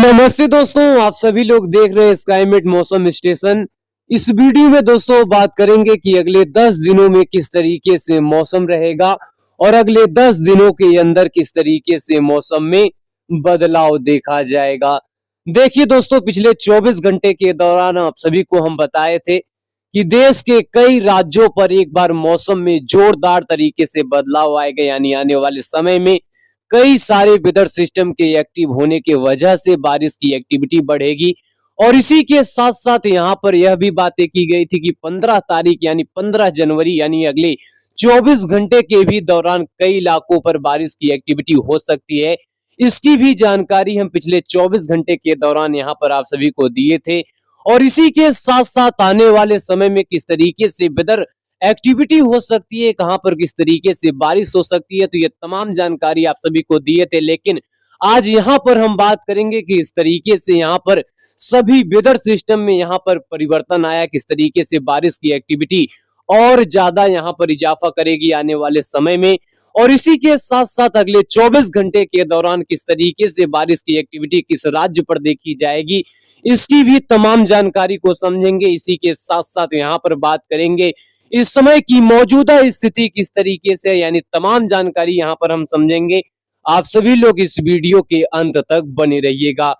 नमस्ते दोस्तों, आप सभी लोग देख रहे हैं स्काईमेट मौसम स्टेशन। इस वीडियो में दोस्तों बात करेंगे कि अगले 10 दिनों में किस तरीके से मौसम रहेगा और अगले 10 दिनों के अंदर किस तरीके से मौसम में बदलाव देखा जाएगा। देखिए दोस्तों, पिछले 24 घंटे के दौरान आप सभी को हम बताए थे कि देश के कई राज्यों पर एक बार मौसम में जोरदार तरीके से बदलाव आएगा, यानी आने वाले समय में कई सारे वेदर सिस्टम के एक्टिव होने की वजह से बारिश की एक्टिविटी बढ़ेगी। और इसी के साथ साथ यहाँ पर यह भी बातें की गई थी कि 15 तारीख यानी 15 जनवरी यानी अगले 24 घंटे के भी दौरान कई इलाकों पर बारिश की एक्टिविटी हो सकती है। इसकी भी जानकारी हम पिछले 24 घंटे के दौरान यहाँ पर आप सभी को दिए थे। और इसी के साथ साथ आने वाले समय में किस तरीके से वेदर एक्टिविटी हो सकती है, कहां पर किस तरीके से बारिश हो सकती है, तो ये तमाम जानकारी आप सभी को दिए थे। लेकिन आज यहां पर हम बात करेंगे कि इस तरीके से यहां पर सभी वेदर सिस्टम में यहां पर परिवर्तन आया, किस तरीके से बारिश की एक्टिविटी और ज्यादा यहां पर इजाफा करेगी आने वाले समय में। और इसी के साथ साथ अगले 24 घंटे के दौरान किस तरीके से बारिश की एक्टिविटी किस राज्य पर देखी जाएगी, इसकी भी तमाम जानकारी को समझेंगे। इसी के साथ साथ यहाँ पर बात करेंगे इस समय की मौजूदा स्थिति किस तरीके से, यानी तमाम जानकारी यहाँ पर हम समझेंगे। आप सभी लोग इस वीडियो के अंत तक बने रहिएगा।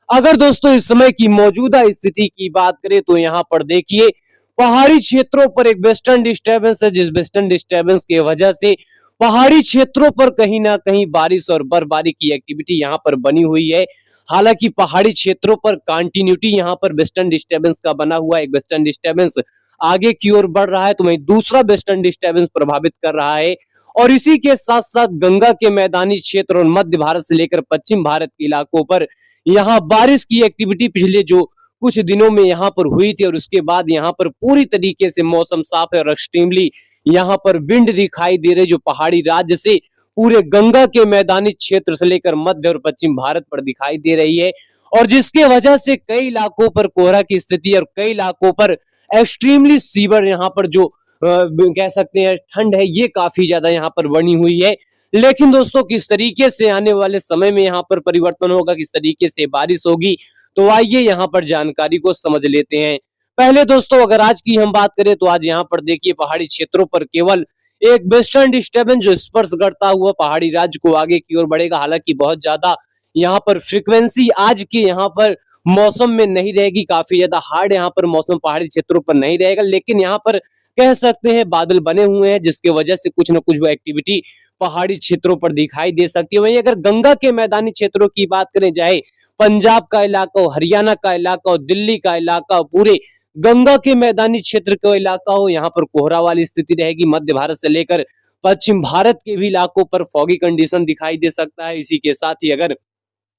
अगर दोस्तों इस समय की मौजूदा स्थिति की बात करें तो यहाँ पर देखिए, पहाड़ी क्षेत्रों पर एक वेस्टर्न डिस्टर्बेंस है, जिस वेस्टर्न डिस्टर्बेंस की वजह से पहाड़ी क्षेत्रों पर कहीं ना कहीं बारिश और बर्फबारी की एक्टिविटी यहाँ पर बनी हुई है। हालांकि पहाड़ी क्षेत्रों पर कंटिन्यूटी यहाँ पर वेस्टर्न डिस्टर्बेंस का बना हुआ, एक वेस्टर्न डिस्टर्बेंस आगे की ओर बढ़ रहा है, तो वहीं दूसरा वेस्टर्न डिस्टर्बेंस प्रभावित कर रहा है। और इसी के साथ साथ गंगा के मैदानी क्षेत्र और मध्य भारत से लेकर पश्चिम भारत के इलाकों पर यहाँ बारिश की एक्टिविटी पिछले जो कुछ दिनों में यहाँ पर हुई थी, और उसके बाद यहाँ पर पूरी तरीके से मौसम साफ है और एक्सट्रीमली यहाँ पर विंड दिखाई दे रहे, जो पहाड़ी राज्य से पूरे गंगा के मैदानी क्षेत्र से लेकर मध्य और पश्चिम भारत पर दिखाई दे रही है। और जिसके वजह से कई इलाकों पर कोहरा की स्थिति और कई इलाकों पर एक्सट्रीमली सीवर यहाँ पर जो कह सकते हैं ठंड है, ये काफी ज्यादा यहाँ पर बनी हुई है। लेकिन दोस्तों किस तरीके से आने वाले समय में यहाँ पर परिवर्तन होगा, किस तरीके से बारिश होगी, तो आइए यहाँ पर जानकारी को समझ लेते हैं। पहले दोस्तों अगर आज की हम बात करें तो आज यहाँ पर देखिए, पहाड़ी क्षेत्रों पर केवल एक वेस्टर्न डिस्टर्बेंस जो स्पर्श करता हुआ पहाड़ी राज्य को आगे की ओर बढ़ेगा। हालांकि बहुत ज्यादा यहाँ पर फ्रीक्वेंसी आज के यहाँ पर मौसम में नहीं रहेगी, काफी ज्यादा हार्ड यहाँ पर मौसम पहाड़ी क्षेत्रों पर नहीं रहेगा। लेकिन यहाँ पर कह सकते हैं बादल बने हुए हैं, जिसके वजह से कुछ न कुछ वो एक्टिविटी पहाड़ी क्षेत्रों पर दिखाई दे सकती है। वहीं अगर गंगा के मैदानी क्षेत्रों की बात करें, चाहे पंजाब का इलाका हो, हरियाणा का इलाका हो, दिल्ली का इलाका हो, पूरे गंगा के मैदानी क्षेत्र का इलाका हो, यहाँ पर कोहरा वाली स्थिति रहेगी। मध्य भारत से लेकर पश्चिम भारत के भी इलाकों पर फॉगी कंडीशन दिखाई दे सकता है। इसी के साथ ही अगर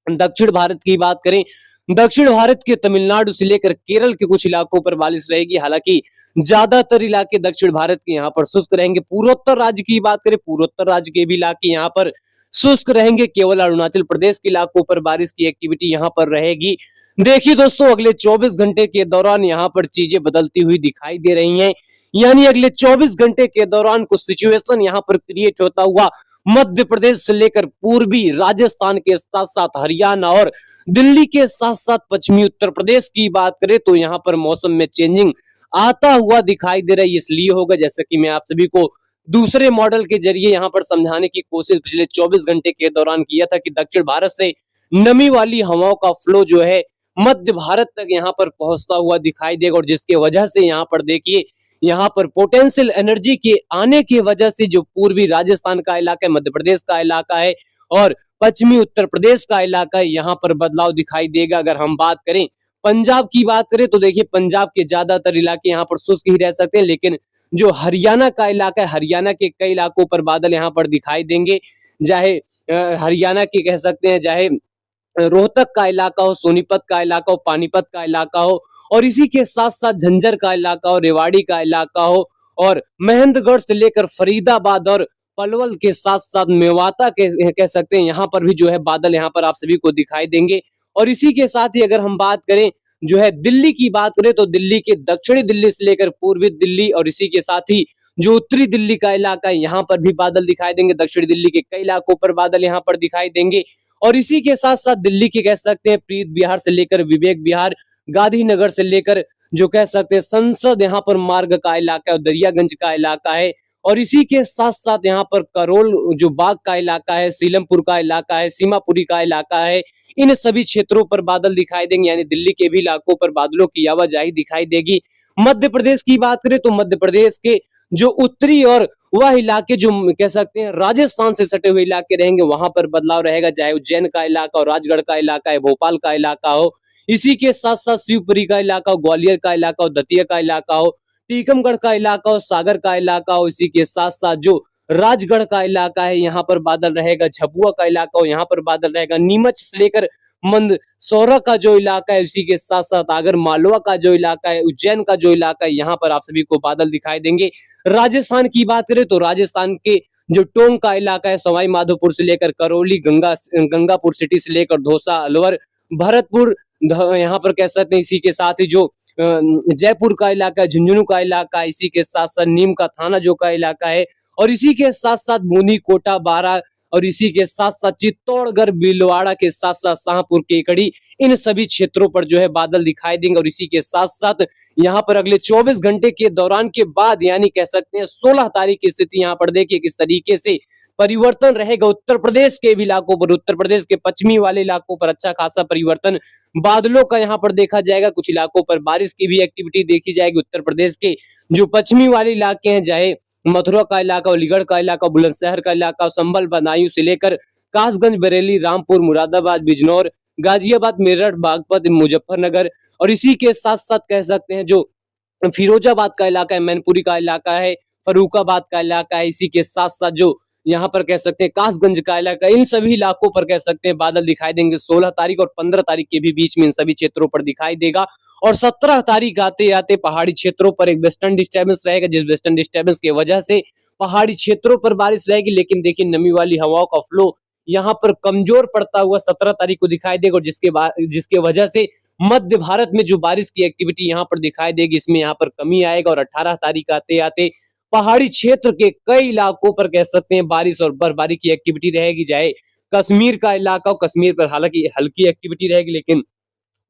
दक्षिण भारत की बात करें, दक्षिण भारत के तमिलनाडु से लेकर केरल के कुछ इलाकों पर बारिश रहेगी। हालांकि ज्यादातर इलाके दक्षिण भारत के यहाँ पर शुष्क रहेंगे। पूर्वोत्तर राज्य की बात करें, पूर्वोत्तर राज्य के भी इलाके यहाँ पर शुष्क रहेंगे। केवल अरुणाचल प्रदेश के इलाकों पर बारिश की एक्टिविटी यहाँ पर रहेगी। देखिए दोस्तों, अगले 24 घंटे के दौरान यहाँ पर चीजें बदलती हुई दिखाई दे रही हैं। यानी अगले 24 घंटे के दौरान कुछ सिचुएशन यहाँ पर क्रिएट होता हुआ मध्य प्रदेश से लेकर पूर्वी राजस्थान के साथ साथ हरियाणा और दिल्ली के साथ साथ पश्चिमी उत्तर प्रदेश की बात करें तो यहाँ पर मौसम में चेंजिंग आता हुआ दिखाई दे रहा है। इसलिए होगा जैसे कि मैं आप सभी को दूसरे मॉडल के जरिए यहाँ पर समझाने की कोशिश पिछले 24 घंटे के दौरान किया था कि दक्षिण भारत से नमी वाली हवाओं का फ्लो जो है मध्य भारत तक यहाँ पर पहुंचता हुआ दिखाई देगा। और जिसके वजह से यहाँ पर देखिए, यहाँ पर पोटेंशियल एनर्जी के आने की वजह से जो पूर्वी राजस्थान का इलाका है, मध्य प्रदेश का इलाका है और पश्चिमी उत्तर प्रदेश का इलाका है, यहाँ पर बदलाव दिखाई देगा। अगर हम बात करें पंजाब की बात करें तो देखिए, पंजाब के ज्यादातर इलाके यहाँ पर शुष्क ही रह सकते हैं। लेकिन जो हरियाणा का इलाका है, हरियाणा के कई इलाकों पर बादल यहाँ पर दिखाई देंगे। चाहे हरियाणा के कह सकते हैं, चाहे रोहतक का इलाका हो, सोनीपत का इलाका हो, पानीपत का इलाका हो, और इसी के साथ साथ झंझर का इलाका हो, रेवाड़ी का इलाका हो, और महेंद्रगढ़ से लेकर फरीदाबाद और पलवल के साथ साथ मेवाता के कह सकते हैं, यहाँ पर भी जो है बादल यहाँ पर आप सभी को दिखाई देंगे। और इसी के साथ ही अगर हम बात करें जो है दिल्ली की बात करें तो दिल्ली के दक्षिणी दिल्ली से लेकर पूर्वी दिल्ली और इसी के साथ ही जो उत्तरी दिल्ली का इलाका है, यहाँ पर भी बादल दिखाई देंगे। दक्षिणी दिल्ली के कई इलाकों पर बादल यहाँ पर दिखाई देंगे। और इसी के साथ साथ दिल्ली के कह सकते हैं प्रीत बिहार से लेकर विवेक बिहार, गांधीनगर से लेकर जो कह सकते हैं संसद यहाँ पर मार्ग का इलाका है और दरियागंज का इलाका है। और इसी के साथ साथ यहाँ पर करोल जो बाग का इलाका है, सीलमपुर का इलाका है, सीमापुरी का इलाका है, इन सभी क्षेत्रों पर बादल दिखाई देंगे, यानी दिल्ली के भी इलाकों पर बादलों की आवाजाही दिखाई देगी। मध्य प्रदेश की बात करें तो मध्य प्रदेश के जो उत्तरी और वह इलाके जो कह सकते हैं राजस्थान से सटे हुए इलाके रहेंगे, वहां पर बदलाव रहेगा, चाहे उज्जैन का इलाका हो, राजगढ़ का इलाका है, भोपाल का इलाका हो, इसी के साथ साथ शिवपुरी का इलाका हो, ग्वालियर का इलाका हो, दतिया का इलाका हो, टीकमगढ़ का इलाका हो, सागर का इलाका हो, इसी के साथ साथ जो राजगढ़ का इलाका है यहाँ पर बादल रहेगा, झबुआ का इलाका हो यहाँ पर बादल रहेगा, नीमच से लेकर मंदसौरा का जो इलाका है, इसी के साथ साथ आगर मालवा का जो इलाका है, उज्जैन का जो इलाका है, यहाँ पर आप सभी को बादल दिखाई देंगे। राजस्थान की बात करें तो राजस्थान के जो टोंक का इलाका है, सवाई माधोपुर से लेकर करौली, गंगापुर सिटी से लेकर धौसा, अलवर, भरतपुर, यहाँ पर कह सकते हैं, इसी के साथ ही जो जयपुर का इलाका है, झुंझुनू का इलाका है, इसी के साथ साथ नीम का थाना जो का इलाका है, और इसी के साथ साथ बूंदी, कोटा, बारा, और इसी के साथ साथ चित्तौड़गढ़, भीलवाड़ा के साथ साथ शाहपुर, केकड़ी, इन सभी क्षेत्रों पर जो है बादल दिखाई देंगे। और इसी के साथ साथ यहाँ पर अगले 24 घंटे के दौरान के बाद यानी कह सकते हैं 16 तारीख की स्थिति यहाँ पर देखिए किस तरीके से परिवर्तन रहेगा। उत्तर प्रदेश के भी इलाकों पर, उत्तर प्रदेश के पश्चिमी वाले इलाकों पर अच्छा खासा परिवर्तन बादलों का यहाँ पर देखा जाएगा। कुछ इलाकों पर बारिश की भी एक्टिविटी देखी जाएगी। उत्तर प्रदेश के जो पश्चिमी वाले इलाके हैं, चाहे मथुरा का इलाका, अलीगढ़ का इलाका, बुलंदशहर का इलाका, संभल, बदायूं से लेकर कासगंज, बरेली, रामपुर, मुरादाबाद, बिजनौर, गाजियाबाद, मेरठ, बागपत, मुजफ्फरनगर, और इसी के साथ साथ कह सकते हैं जो फिरोजाबाद का इलाका है, मैनपुरी का इलाका है, फरूखाबाद का इलाका है, इसी के साथ साथ जो यहाँ पर कह सकते हैं कासगंज का इलाका, इन सभी इलाकों पर कह सकते हैं बादल दिखाई देंगे। 16 तारीख और 15 तारीख के भी बीच में इन सभी क्षेत्रों पर दिखाई देगा। और 17 तारीख आते आते पहाड़ी क्षेत्रों पर एक वेस्टर्न डिस्टर्बेंस रहेगा, जिस वेस्टर्न डिस्टर्बेंस की वजह से पहाड़ी क्षेत्रों पर बारिश रहेगी। लेकिन देखिए नमी वाली हवाओं का फ्लो यहाँ पर कमजोर पड़ता हुआ 17 तारीख को दिखाई देगा, और जिसके वजह से मध्य भारत में जो बारिश की एक्टिविटी यहाँ पर दिखाई देगी, इसमें यहाँ पर कमी आएगा। और 18 तारीख आते आते पहाड़ी क्षेत्र के कई इलाकों पर कह सकते हैं बारिश और बर्फबारी की एक्टिविटी रहेगी। चाहे कश्मीर का इलाका हो, कश्मीर पर हालांकि हल्की एक्टिविटी रहेगी, लेकिन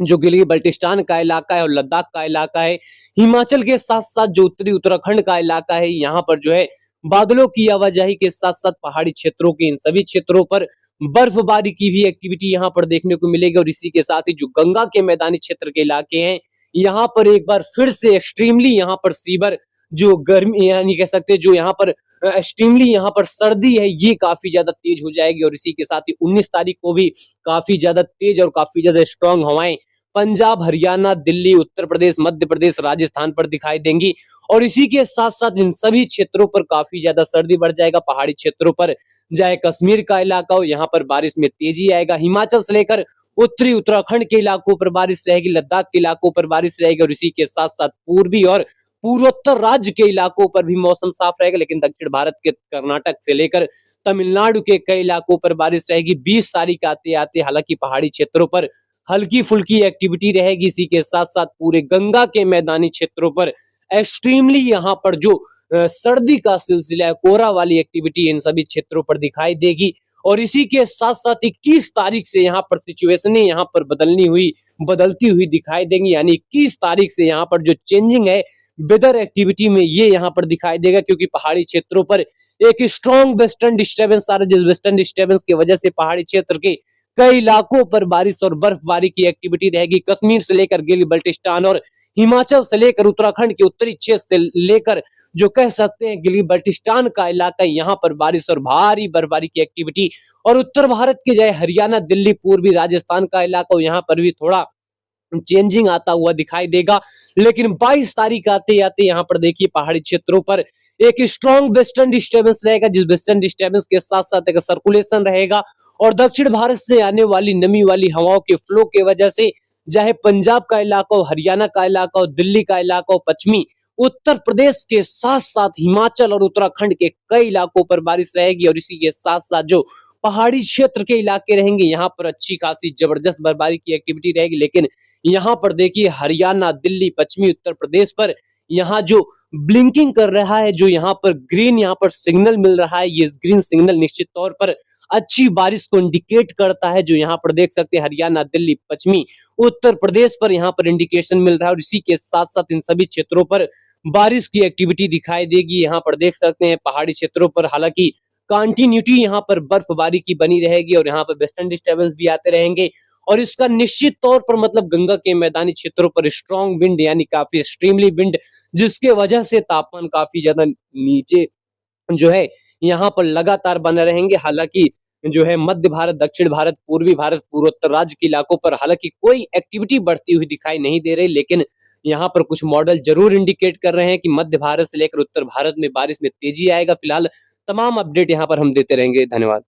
जो गिलगित बल्टिस्तान का इलाका है और लद्दाख का इलाका है, हिमाचल के साथ साथ जो उत्तरी उत्तराखंड का इलाका है, यहाँ पर जो है बादलों की आवाजाही के साथ साथ पहाड़ी क्षेत्रों के इन सभी क्षेत्रों पर बर्फबारी की भी एक्टिविटी यहाँ पर देखने को मिलेगी। और इसी के साथ ही जो गंगा के मैदानी क्षेत्र के इलाके हैं, यहाँ पर एक बार फिर से एक्सट्रीमली यहाँ पर सीवर जो गर्मी यानी कह सकते हैं जो यहाँ पर एक्सट्रीमली यहाँ पर सर्दी है, ये काफी ज्यादा तेज हो जाएगी। और इसी के साथ ही 19 तारीख को भी काफी ज्यादा तेज और काफी ज्यादा स्ट्रांग हवाएं पंजाब, हरियाणा, दिल्ली, उत्तर प्रदेश, मध्य प्रदेश, राजस्थान पर दिखाई देंगी। और इसी के साथ साथ इन सभी क्षेत्रों पर काफी ज्यादा सर्दी बढ़ जाएगा। पहाड़ी क्षेत्रों पर चाहे कश्मीर का इलाका हो, यहाँ पर बारिश में तेजी आएगा। हिमाचल से लेकर उत्तरी उत्तराखंड के इलाकों पर बारिश रहेगी, लद्दाख के इलाकों पर बारिश रहेगी। और इसी के साथ साथ पूर्वी और पूर्वोत्तर राज्य के इलाकों पर भी मौसम साफ रहेगा। लेकिन दक्षिण भारत के कर्नाटक से लेकर तमिलनाडु के कई इलाकों पर बारिश रहेगी। 20 तारीख आते आते हालांकि पहाड़ी क्षेत्रों पर हल्की फुल्की एक्टिविटी रहेगी। इसी के साथ साथ पूरे गंगा के मैदानी क्षेत्रों पर एक्सट्रीमली यहाँ पर जो सर्दी का सिलसिला है, कोहरा वाली एक्टिविटी इन सभी क्षेत्रों पर दिखाई देगी। और इसी के साथ साथ 21 तारीख से यहाँ पर सिचुएशन यहाँ पर बदलती हुई दिखाई देंगी। यानी 21 तारीख से यहाँ पर जो चेंजिंग है वेदर एक्टिविटी में, ये यहाँ पर दिखाई देगा, क्योंकि पहाड़ी क्षेत्रों पर एक स्ट्रॉन्ग वेस्टर्न डिस्टर्बेंस आ रहा है, जिस वेस्टर्न डिस्टर्बेंस की वजह से पहाड़ी क्षेत्र के कई इलाकों पर बारिश और बर्फबारी की एक्टिविटी रहेगी। कश्मीर से लेकर गिलगित बल्टिस्तान और हिमाचल से लेकर उत्तराखंड के उत्तरी क्षेत्र से लेकर जो कह सकते हैं गिलगित बल्टिस्तान का इलाका, यहाँ पर बारिश और भारी बर्फबारी की एक्टिविटी। और उत्तर भारत के जाए हरियाणा, दिल्ली, पूर्वी राजस्थान का इलाका, यहाँ पर भी थोड़ा चेंजिंग आता हुआ दिखाई देगा। लेकिन 22 तारीख आते आते यहाँ पर देखिए पहाड़ी क्षेत्रों पर एक स्ट्रॉन्ग वेस्टर्न डिस्टर्बेंस रहेगा, जिस वेस्टर्न डिस्टर्बेंस के साथ साथ एक सर्कुलेशन रहेगा। और दक्षिण भारत से आने वाली नमी वाली हवाओं के फ्लो की वजह से चाहे पंजाब का इलाका हो, हरियाणा का इलाका हो, दिल्ली का इलाका हो, पश्चिमी उत्तर प्रदेश के साथ साथ हिमाचल और उत्तराखंड के कई इलाकों पर बारिश रहेगी। और इसी के साथ साथ जो पहाड़ी क्षेत्र के इलाके रहेंगे, यहाँ पर अच्छी खासी जबरदस्त बर्फबारी की एक्टिविटी रहेगी। लेकिन यहाँ पर देखिए हरियाणा, दिल्ली, पश्चिमी उत्तर प्रदेश पर यहाँ जो ब्लिंकिंग कर रहा है, जो यहाँ पर ग्रीन यहाँ पर सिग्नल मिल रहा है, ये ग्रीन सिग्नल निश्चित तौर पर अच्छी बारिश को इंडिकेट करता है, जो यहाँ पर देख सकते हैं हरियाणा, दिल्ली, पश्चिमी उत्तर प्रदेश पर यहाँ पर इंडिकेशन मिल रहा है। और इसी के साथ-साथ इन सभी क्षेत्रों पर बारिश की एक्टिविटी दिखाई देगी। यहाँ पर देख सकते हैं पहाड़ी क्षेत्रों पर हालांकि कंटिन्यूटी यहाँ पर बर्फबारी की बनी रहेगी और यहाँ पर वेस्टर्न डिस्टर्बेंस भी आते रहेंगे। और इसका निश्चित तौर पर मतलब गंगा के मैदानी क्षेत्रों पर स्ट्रॉन्ग विंड यानी काफी एक्सट्रीमली विंड, जिसके वजह से तापमान काफी ज्यादा नीचे जो है यहाँ पर लगातार बने रहेंगे। हालांकि जो है मध्य भारत, दक्षिण भारत, पूर्वी भारत, पूर्वोत्तर राज्य के इलाकों पर हालांकि कोई एक्टिविटी बढ़ती हुई दिखाई नहीं दे रही, लेकिन यहाँ पर कुछ मॉडल जरूर इंडिकेट कर रहे हैं कि मध्य भारत से लेकर उत्तर भारत में बारिश में तेजी आएगा। फिलहाल तमाम अपडेट यहाँ पर हम देते रहेंगे। धन्यवाद।